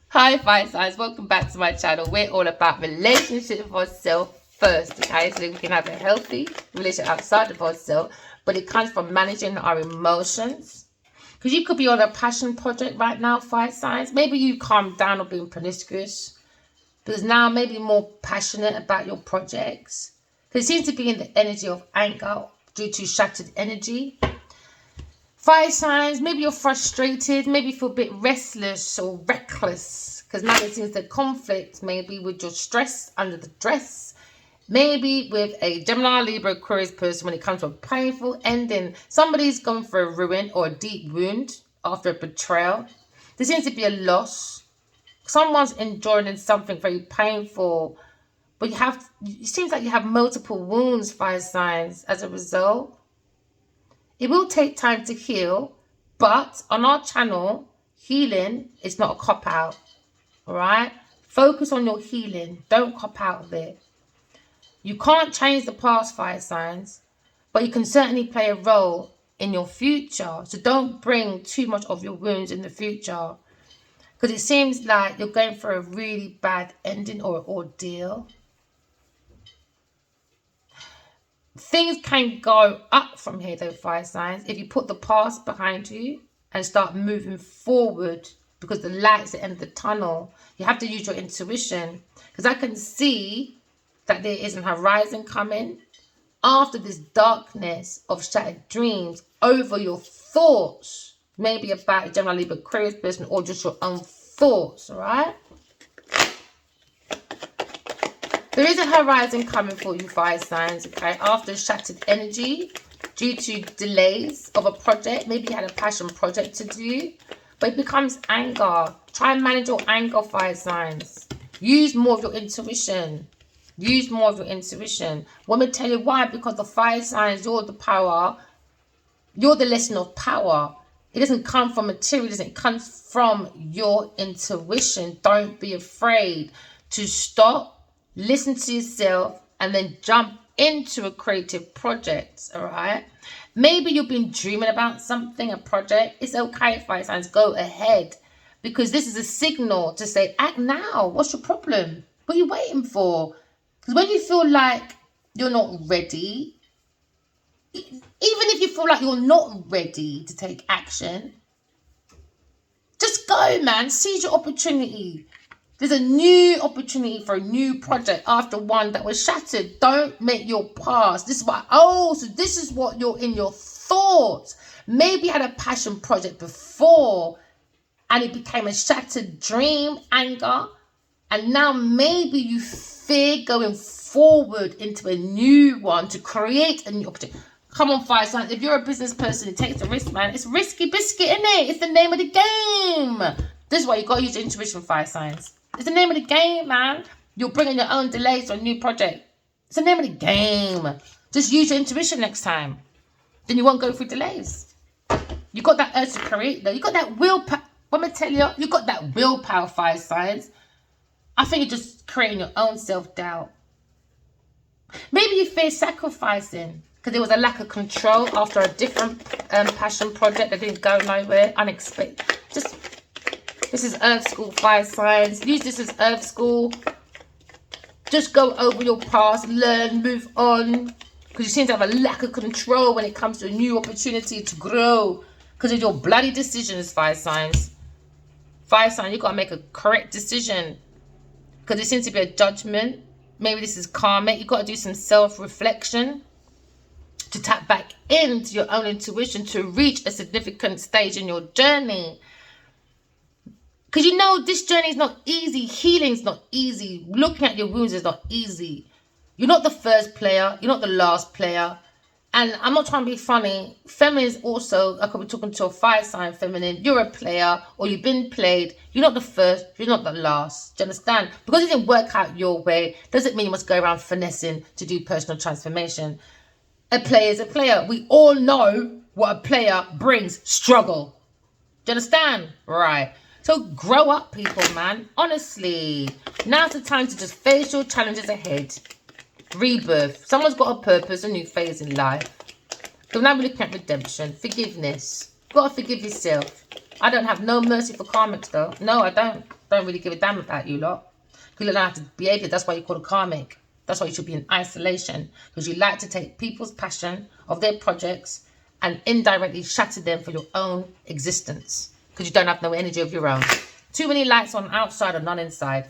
Hi fire signs, welcome back to my channel. We're all about relationship with ourselves first, okay? So we can have a healthy relationship outside of ourselves, but it comes from managing our emotions. Because you could be on a passion project right now, fire signs. Maybe you calm down or being promiscuous, because now maybe more passionate about your projects. Because it seems to be in the energy of anger due to shattered energy. Fire signs, maybe you're frustrated, maybe you feel a bit restless or reckless, because now it seems the conflict maybe with your stress under the dress, maybe with a Gemini, Libra, Aquarius person when it comes to a painful ending. Somebody's gone for a ruin or a deep wound after a betrayal. There seems to be a loss. Someone's enduring something very painful, but it seems like you have multiple wounds, fire signs, as a result. It will take time to heal, but on our channel, healing is not a cop-out, all right? Focus on your healing. Don't cop out of it. You can't change the past, fire signs, but you can certainly play a role in your future. So don't bring too much of your wounds in the future, because it seems like you're going for a really bad ending or ordeal. Things can go up from here though, fire signs, if you put the past behind you and start moving forward, because the light's at the end of the tunnel. You have to use your intuition, because I can see that there is an horizon coming after this darkness of shattered dreams over your thoughts, maybe about a Gemini, Libra, Aquarius person, or just your own thoughts, all right? There is a horizon coming for you, fire signs, okay? After shattered energy due to delays of a project. Maybe you had a passion project to do, but it becomes anger. Try and manage your anger, fire signs. Use more of your intuition. Use more of your intuition. Let me tell you why. Because the fire signs, you're the power. You're the lesson of power. It doesn't come from materialism. It comes from your intuition. Don't be afraid to stop. Listen to yourself and then jump into a creative project, all right? Maybe you've been dreaming about something, a project. It's okay, fire signs, go ahead. Because this is a signal to say, act now. What's your problem? What are you waiting for? Because when you feel like you're not ready, even if you feel like you're not ready to take action, just go, man. Seize your opportunity. There's a new opportunity for a new project after one that was shattered. Don't make your past. This is what, so this is what you're in your thoughts. Maybe you had a passion project before and it became a shattered dream, anger. And now maybe you fear going forward into a new one to create a new opportunity. Come on, fire signs. If you're a business person, it takes a risk, man. It's risky biscuit, isn't it? It's the name of the game. This is why you got to use your intuition, fire signs. It's the name of the game, man. You're bringing your own delays to a new project. It's the name of the game. Just use your intuition next time. Then you won't go through delays. You got that urge to create, though. You got that willpower. Let me tell you, you got that willpower, fire signs. I think you're just creating your own self-doubt. Maybe you fear sacrificing because there was a lack of control after a different passion project that didn't go nowhere. Unexpected. This is Earth School, fire signs. Use this as Earth School. Just go over your past, learn, move on. Because you seem to have a lack of control when it comes to a new opportunity to grow. Because of your bloody decisions, fire signs. Fire sign, you've got to make a correct decision. Because there seems to be a judgment. Maybe this is karmic. You've got to do some self-reflection to tap back into your own intuition to reach a significant stage in your journey. Because you know this journey is not easy. Healing is not easy. Looking at your wounds is not easy. You're not the first player. You're not the last player. And I'm not trying to be funny. Feminine also, I could be talking to a fire sign feminine. You're a player or you've been played. You're not the first. You're not the last. Do you understand? Because it didn't work out your way doesn't mean you must go around finessing to do personal transformation. A player is a player. We all know what a player brings. Struggle. Do you understand? Right. So grow up, people, man. Honestly. Now's the time to just face your challenges ahead. Rebirth. Someone's got a purpose, a new phase in life. So now we're looking at redemption. Forgiveness. You've got to forgive yourself. I don't have no mercy for karmics though. No, I don't. Don't really give a damn about you lot. You don't know how to behave it. That's why you call it karmic. That's why you should be in isolation. Because you like to take people's passion of their projects and indirectly shatter them for your own existence. Because you don't have no energy of your own. Too many lights on outside or none inside.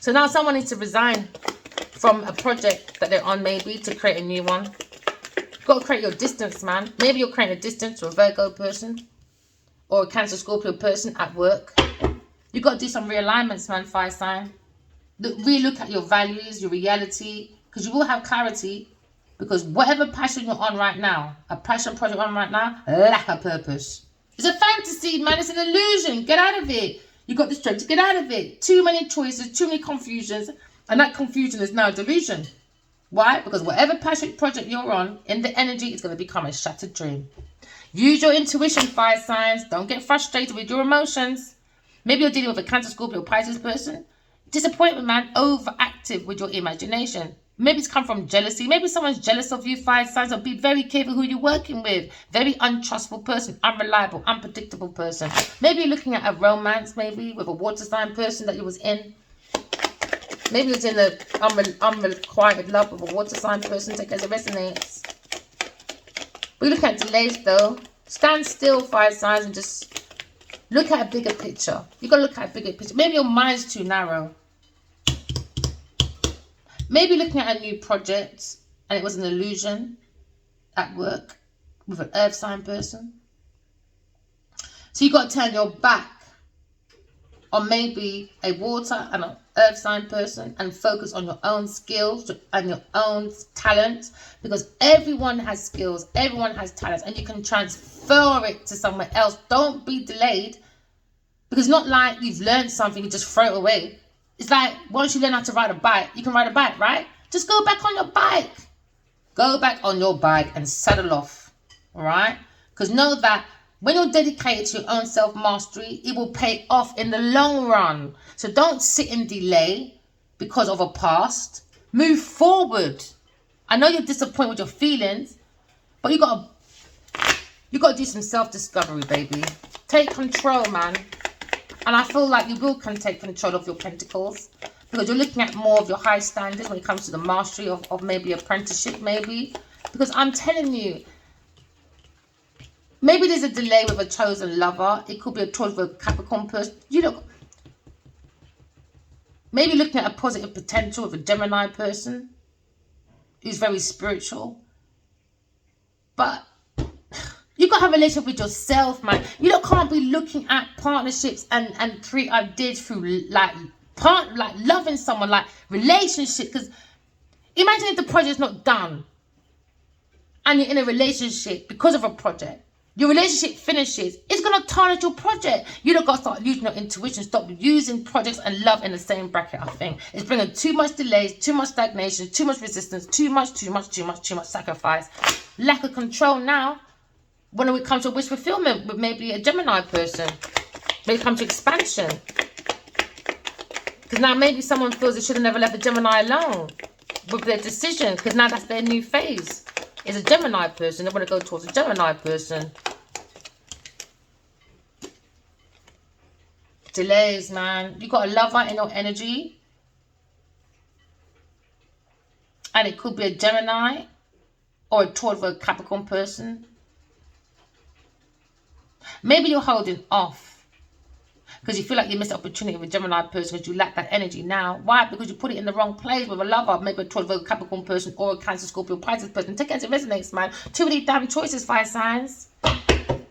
So now someone needs to resign from a project that they're on, maybe, to create a new one. You've got to create your distance, man. Maybe you're creating a distance to a Virgo person or a Cancer Scorpio person at work. You've got to do some realignments, man, fire sign. Re-look at your values, your reality, because you will have clarity. Because whatever passion you're on right now, a passion project on right now, lack a purpose. It's a fantasy, man. It's an illusion. Get out of it. You got the strength to get out of it. Too many choices, too many confusions, and that confusion is now a delusion. Why? Because whatever passion project you're on, in the energy, it's going to become a shattered dream. Use your intuition, fire signs. Don't get frustrated with your emotions. Maybe you're dealing with a Cancer, Scorpio, Pisces person. Disappointment, man. Overactive with your imagination. Maybe it's come from jealousy. Maybe someone's jealous of you, fire signs. So be very careful who you're working with. Very untrustful person, unreliable, unpredictable person. Maybe you're looking at a romance, maybe, with a water sign person that you was in. Maybe you're in an unrequited love with a water sign person. Take it as it resonates. We're looking at delays, though. Stand still, fire signs, and just look at a bigger picture. You got to look at a bigger picture. Maybe your mind's too narrow. Maybe looking at a new project and it was an illusion at work with an earth sign person. So you got to turn your back on maybe a water and an earth sign person and focus on your own skills and your own talents, because everyone has skills, everyone has talents, and you can transfer it to somewhere else. Don't be delayed, because it's not like you've learned something, you just throw it away. It's like once you learn how to ride a bike, you can ride a bike, right? Just go back on your bike. Go back on your bike and saddle off, all right? Because know that when you're dedicated to your own self-mastery, it will pay off in the long run. So don't sit and delay because of a past. Move forward. I know you're disappointed with your feelings, but you got to do some self-discovery, baby. Take control, man. And I feel like you can take control of your pentacles, because you're looking at more of your high standards when it comes to the mastery of maybe apprenticeship, maybe. Because I'm telling you, maybe there's a delay with a chosen lover. It could be a choice with a Capricorn person. You know, maybe looking at a positive potential with a Gemini person who's very spiritual. But you got to have a relationship with yourself, man. You can't be looking at partnerships and create ideas through like loving someone, like relationship. Because imagine if the project's not done and you're in a relationship because of a project. Your relationship finishes. It's going to tarnish your project. You don't got to start using your intuition. Stop using projects and love in the same bracket, I think. It's bringing too much delays, too much stagnation, too much resistance, too much sacrifice. Lack of control now. When it comes to wish fulfillment with maybe a Gemini person, when it comes to expansion. Because now maybe someone feels they should have never left a Gemini alone with their decisions, because now that's their new phase. Is a Gemini person. They want to go towards a Gemini person. Delays, man. You got a lover in your energy. And it could be a Gemini or a Taurus for a Capricorn person. Maybe you're holding off because you feel like you missed the opportunity with a Gemini person because you lack that energy now. Why? Because you put it in the wrong place with a lover, maybe a Taurus, Capricorn person, or a Cancer, Scorpio, Pisces person. Take it as it resonates, man. Too many damn choices, fire signs.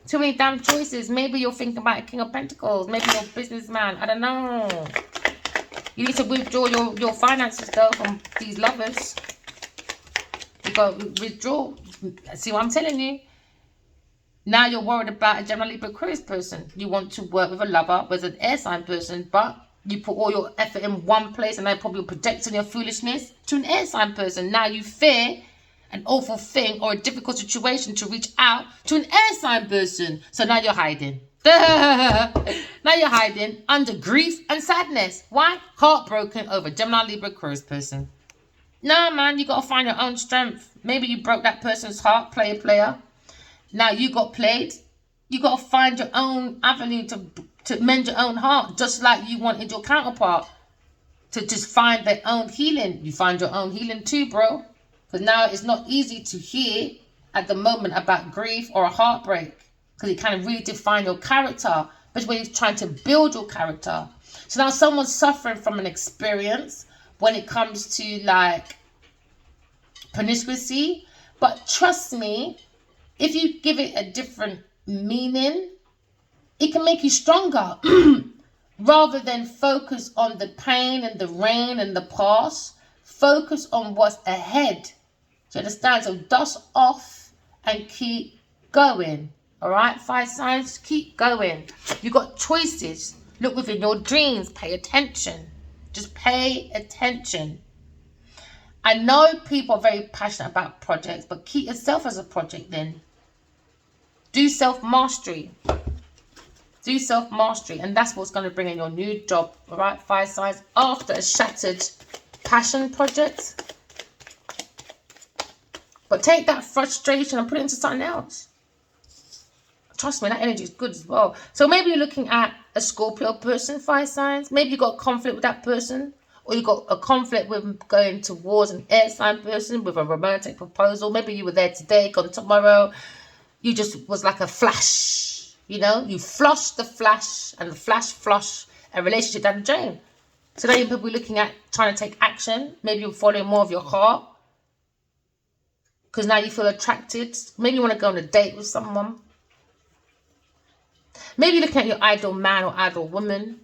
Too many damn choices. Maybe you're thinking about a King of Pentacles. Maybe you're a businessman. I don't know. You need to withdraw your finances, though, from these lovers. You got to withdraw. See what I'm telling you? Now you're worried about a Gemini, Libra, Aquarius person. You want to work with a lover, with an air sign person, but you put all your effort in one place and they're probably projecting your foolishness to an air sign person. Now you fear an awful thing or a difficult situation to reach out to an air sign person. So now you're hiding. Now you're hiding under grief and sadness. Why? Heartbroken over Gemini, Libra, Aquarius person. No, man, you got to find your own strength. Maybe you broke that person's heart, player. Now you got played. You got to find your own avenue to mend your own heart, just like you wanted your counterpart to just find their own healing. You find your own healing too, bro. Because now it's not easy to hear at the moment about grief or a heartbreak, because it kind of really define your character, but when you're trying to build your character. So now someone's suffering from an experience when it comes to like promiscuity, but trust me, if you give it a different meaning, it can make you stronger. Rather than focus on the pain and the rain and the past, focus on what's ahead. Do you understand? So dust off and keep going. All right, fire signs, keep going. You got choices. Look within your dreams. Pay attention. Just pay attention. I know people are very passionate about projects, but keep yourself as a project then. Do self-mastery. Do self-mastery. And that's what's going to bring in your new job. All right, fire signs. After a shattered passion project. But take that frustration and put it into something else. Trust me, that energy is good as well. So maybe you're looking at a Scorpio person, fire signs. Maybe you got a conflict with that person. Or you got a conflict with going towards an air sign person with a romantic proposal. Maybe you were there today, gone tomorrow. You just was like a flash. You know, you flushed the flash and the flash flush a relationship down the drain. So now you're probably looking at trying to take action. Maybe you're following more of your heart. Because now you feel attracted. Maybe you want to go on a date with someone. Maybe you're looking at your ideal man or ideal woman.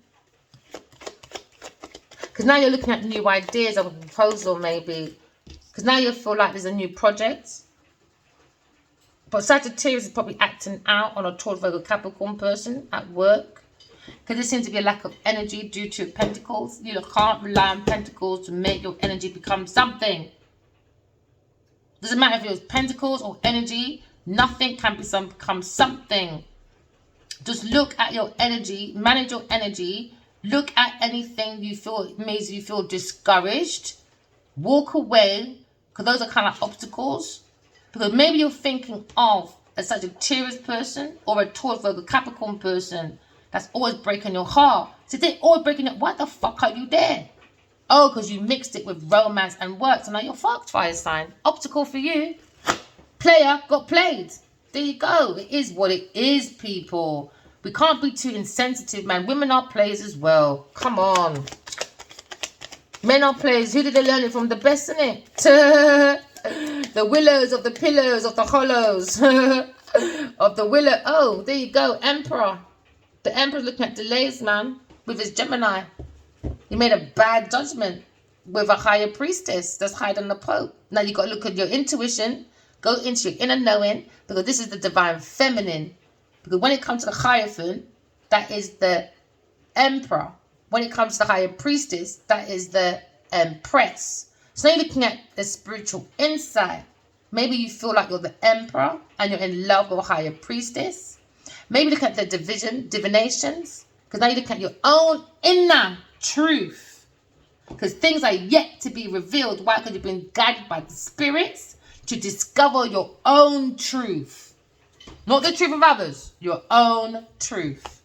Because now you're looking at new ideas of a proposal, maybe. Because now you feel like there's a new project. But Sagittarius is probably acting out on a Taurus, Virgo, Capricorn person at work. Because there seems to be a lack of energy due to Pentacles. You can't rely on Pentacles to make your energy become something. Doesn't matter if it's Pentacles or energy. Nothing can become something. Just look at your energy. Manage your energy. Look at anything you feel makes you feel discouraged. Walk away. Because those are kind of obstacles. Because maybe you're thinking of a Sagittarius person or a Taurus, Virgo, Capricorn person that's always breaking your heart. So they're always breaking it. Why the fuck are you there? Oh, because you mixed it with romance and work. So now you're fucked, fire sign. Obstacle for you. Player got played. There you go. It is what it is, people. We can't be too insensitive, man. Women are players as well. Come on. Men are players. Who did they learn it from? The best, innit? The willows of the pillows of the hollows. Of the willow. Oh, there you go. Emperor. The Emperor's looking at delays, man. With his Gemini. He made a bad judgment with a higher priestess that's higher than the Pope. Now you got to look at your intuition. Go into your inner knowing. Because this is the divine feminine. Because when it comes to the Hierophant, that is the Emperor. When it comes to the higher priestess, that is the Empress. So now you're looking at the spiritual insight. Maybe you feel like you're the Emperor and you're in love with a higher priestess. Maybe look at the divinations. Because now you look at your own inner truth. Because things are yet to be revealed. Why? Because you've been guided by the spirits to discover your own truth. Not the truth of others. Your own truth.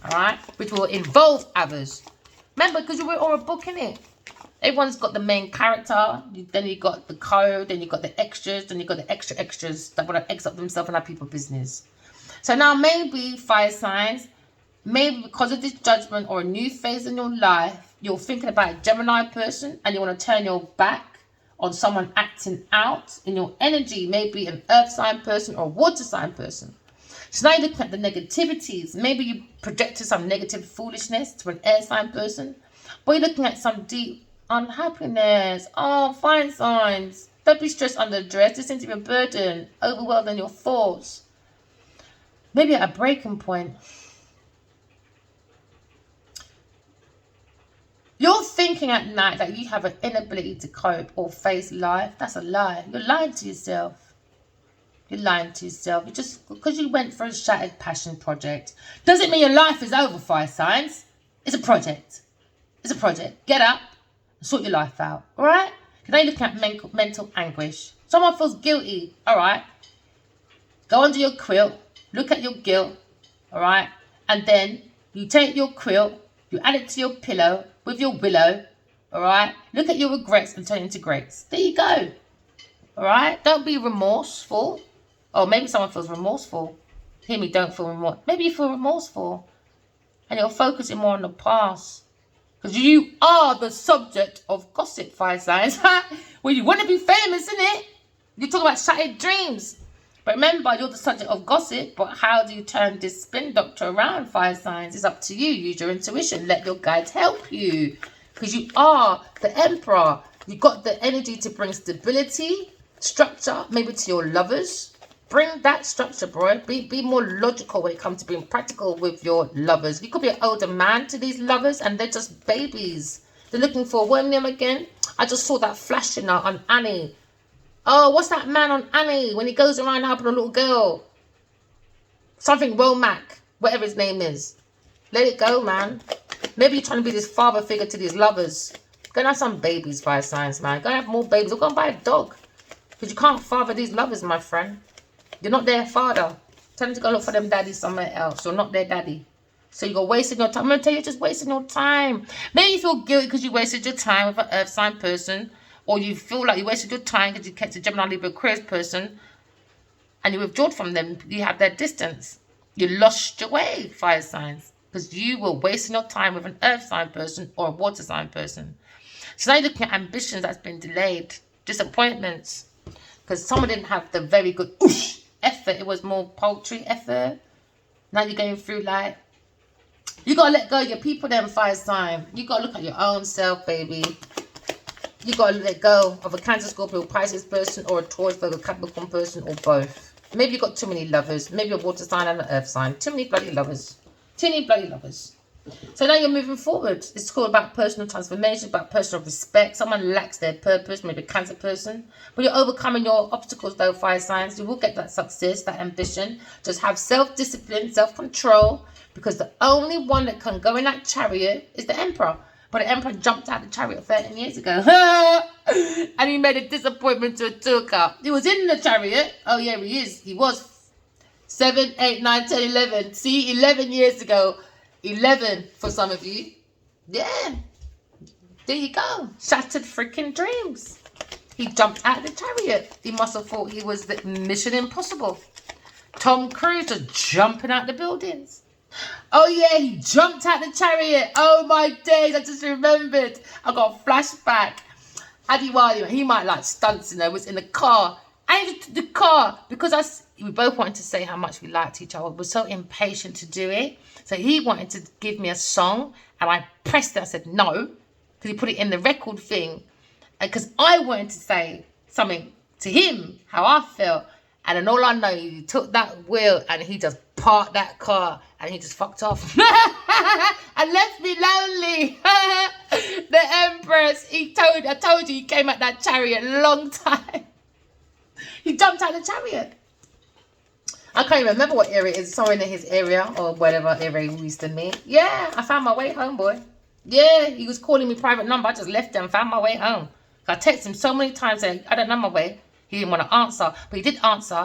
Alright? Which will involve others. Remember, because you're all a book, innit? Everyone's got the main character. Then you got the code. Then you got the extras. Then you got the extras that want to X up themselves and have people business. So now maybe, fire signs, maybe because of this judgment or a new phase in your life, you're thinking about a Gemini person and you want to turn your back on someone acting out in your energy. Maybe an earth sign person or a water sign person. So now you're looking at the negativities. Maybe you projected some negative foolishness to an air sign person. But you're looking at some deep unhappiness. Oh, fire signs. Don't be stressed under duress. This seems to be a burden. Overwhelming your thoughts. Maybe at a breaking point. You're thinking at night that you have an inability to cope or face life. That's a lie. You're lying to yourself. You're lying to yourself. You just because you went for a shattered passion project doesn't mean your life is over, fire signs. It's a project. It's a project. Get up and sort your life out. Alright? Now you're looking at mental anguish. Someone feels guilty. Alright. Go under your quilt. Look at your guilt. All right. And then you take your quilt, you add it to your pillow with your willow. All right. Look at your regrets and turn it into greats. There you go. All right. Don't be remorseful. Or maybe someone feels remorseful. Hear me, don't feel remorse. Maybe you feel remorseful. And you're focusing more on the past. Because you are the subject of gossip, fire signs. Well, you want to be famous, innit? You talk about shattered dreams. But remember, you're the subject of gossip. But how do you turn this spin doctor around, fire signs? It's up to you. Use your intuition. Let your guides help you. Because you are the emperor. You got the energy to bring stability, structure, maybe to your lovers. Bring that structure, bro. Be more logical when it comes to being practical with your lovers. You could be an older man to these lovers and they're just babies. They're looking for, what name again? I just saw that flashing out on Annie. Oh, what's that man on Annie when he goes around helping a little girl? Something Womack, whatever his name is. Let it go, man. Maybe you're trying to be this father figure to these lovers. Go and have some babies, fire signs, man. Go and have more babies or go and buy a dog. Because you can't father these lovers, my friend. You're not their father. Tell them to go look for them daddies somewhere else. You're not their daddy. So you're wasting your time. I'm going to tell you, you're just wasting your time. Maybe you feel guilty because you wasted your time with an earth sign person. Or you feel like you wasted your time because you kept a Gemini, Libra, Aquarius person. And you withdrew from them. You have their distance. You lost your way, fire signs. Because you were wasting your time with an earth sign person or a water sign person. So now you're looking at ambitions that's been delayed. Disappointments. Because someone didn't have the very good effort. It was more paltry effort. Now you're going through like, you got to let go of your people then, fire sign. You got to look at your own self, baby. You got to let go of a Cancer, Scorpio, Pisces person or a Taurus, Virgo, Capricorn person or both. Maybe you got too many lovers. Maybe a water sign and an earth sign. Too many bloody lovers. Too many bloody lovers. So now you're moving forward. It's called about personal transformation, about personal respect. Someone lacks their purpose, maybe a Cancer person. But you're overcoming your obstacles though, fire signs. You will get that success, that ambition. Just have self-discipline, self-control. Because the only one that can go in that chariot is the emperor. But the emperor jumped out of the chariot 13 years ago. And he made a disappointment to a Turka. He was in the chariot. Oh yeah, he is. He was 7, 8, 9, 10, 11. See, 11 years ago. 11 for some of you. Yeah. There you go. Shattered freaking dreams. He jumped out of the chariot. He must have thought he was the Mission Impossible. Tom Cruise just jumping out the buildings. Oh yeah, he jumped out the chariot. Oh my days, I just remembered. I got a flashback. Adiwali, he might like stunts, you know, was in the car. And the car, because we both wanted to say how much we liked each other. We were so impatient to do it. So he wanted to give me a song and I pressed it. I said no, because he put it in the record thing. Because I wanted to say something to him, how I felt. And then all I know, he took that wheel and he just parked that car and he just fucked off. And left me lonely. The Empress, I told you he came at that chariot a long time. He jumped out of the chariot. I can't even remember what area it is. Somewhere in his area or whatever area he used to meet. Yeah, I found my way home, boy. Yeah, he was calling me private number. I just left him and found my way home. I texted him so many times saying, I don't know my way. He didn't want to answer. But he did answer.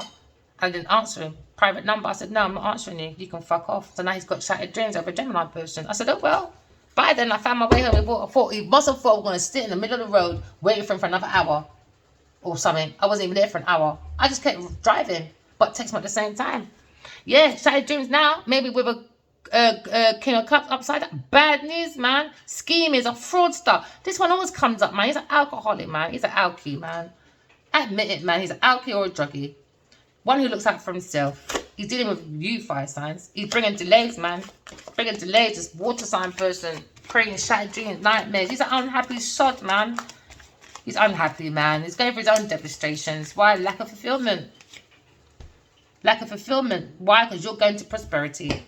I didn't answer him. Private number. I said, no, I'm not answering you. You can fuck off. So now he's got shattered dreams over a Gemini person. I said, oh, well. Bye then. I found my way home. He must have thought we were going to sit in the middle of the road waiting for him for another hour or something. I wasn't even there for an hour. I just kept driving. But text him at the same time. Yeah, shattered dreams now. Maybe with a King of Cups upside down. Bad news, man. Scheme is a fraudster. This one always comes up, man. He's an alcoholic, man. He's an alky, man. Admit it, man. He's an alky or a druggie. One who looks out for himself. He's dealing with you, fire signs. He's bringing delays, man. Bringing delays. This water sign person. Creating shattered dreams, nightmares. He's an unhappy sod, man. He's unhappy, man. He's going for his own devastations. Why? Lack of fulfillment. Lack of fulfillment. Why? Because you're going to prosperity.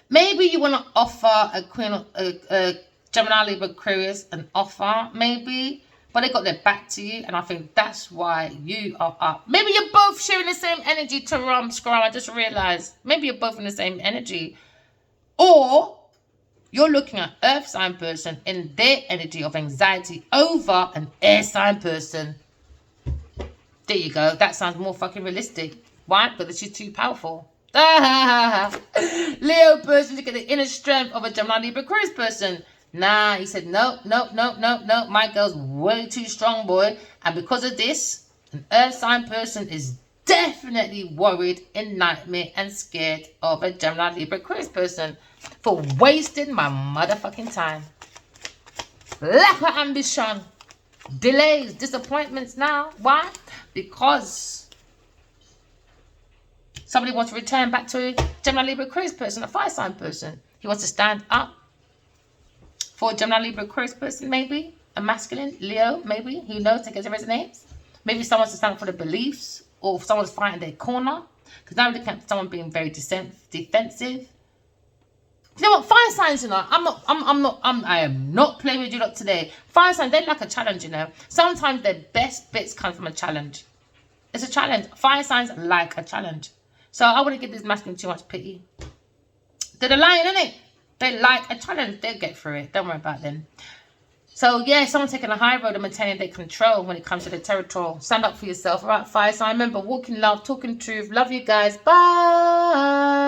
Maybe you want to offer a Gemini, Libra, Aquarius an offer, maybe. But they got their back to you. And I think that's why you are up. Maybe you're both sharing the same energy, Taram, Scrum. I just realized. Maybe you're both in the same energy. Or you're looking at earth sign person in their energy of anxiety over an air sign person. There you go. That sounds more fucking realistic. Why? Because she's too powerful. Leo person, look at the inner strength of a Gemini Libra Aquarius person. Nah, he said, no. My girl's way too strong, boy. And because of this, an earth sign person is definitely worried in nightmare and scared of a Gemini Libra Aquarius person for wasting my motherfucking time. Lack of ambition, delays, disappointments now. Why? Because somebody wants to return back to a Gemini Libra Aquarius person, a fire sign person. He wants to stand up for a Gemini Libra Aquarius person, maybe. A masculine, Leo, maybe. Who knows? Take it as it resonates. Maybe someone's to stand up for the beliefs, or if someone's fighting their corner. Because now we're looking at someone being very defensive. You know what? Fire signs, you know, I am not playing with you lot today. Fire signs, they like a challenge, you know. Sometimes their best bits come from a challenge. It's a challenge. Fire signs like a challenge. So I wouldn't give this masculine too much pity. They're the lion, innit? They like a challenge. They'll get through it. Don't worry about them. So, yeah, someone taking a high road and maintaining their control when it comes to the territory. Stand up for yourself. All right, fire sign. Remember, walk in love, talking truth. Love you guys. Bye.